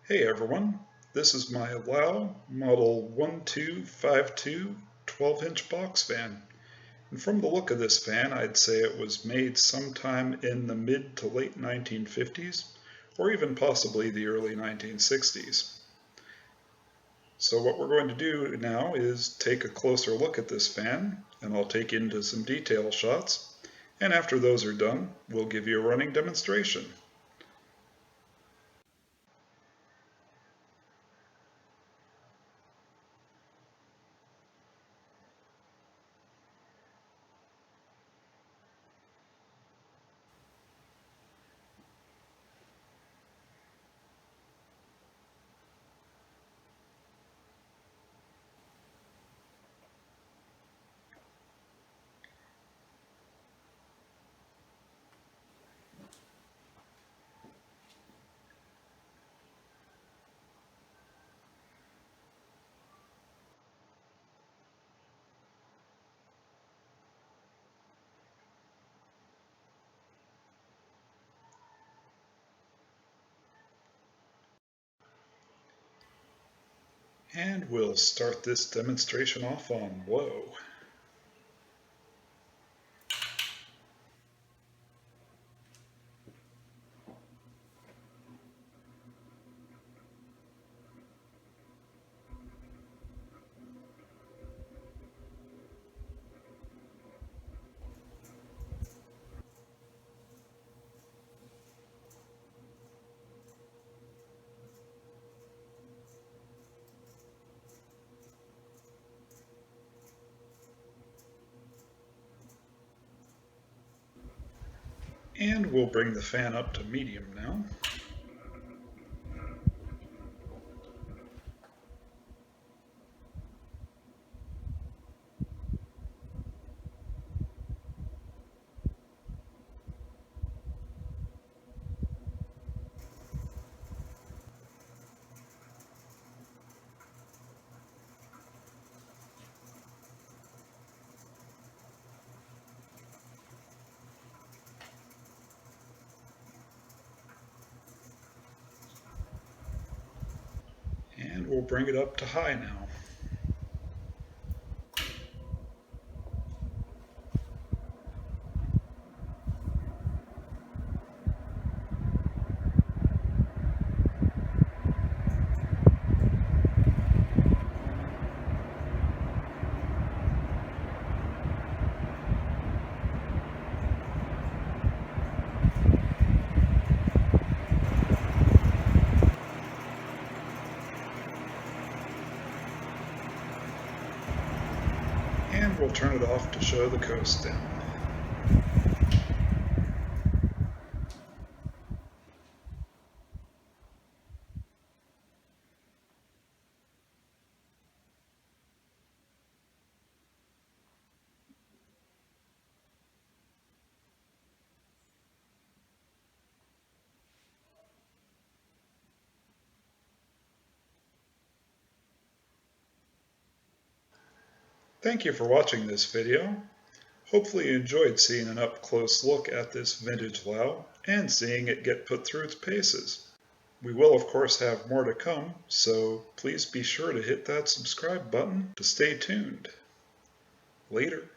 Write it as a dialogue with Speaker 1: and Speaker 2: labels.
Speaker 1: Hey everyone, this is my Lau Model 1252 12-inch box fan. And from the look of this fan, I'd say it was made sometime in the mid to late 1950s, or even possibly the early 1960s. So what we're going to do now is take a closer look at this fan, and I'll take into some detail shots, and after those are done, we'll give you a running demonstration. And we'll start this demonstration off on low. And we'll bring the fan up to medium now. And we'll bring it up to high now. And we'll turn it off to show the coast down. Thank you for watching this video. Hopefully you enjoyed seeing an up-close look at this vintage Lau and seeing it get put through its paces. We will of course have more to come, so please be sure to hit that subscribe button to stay tuned. Later.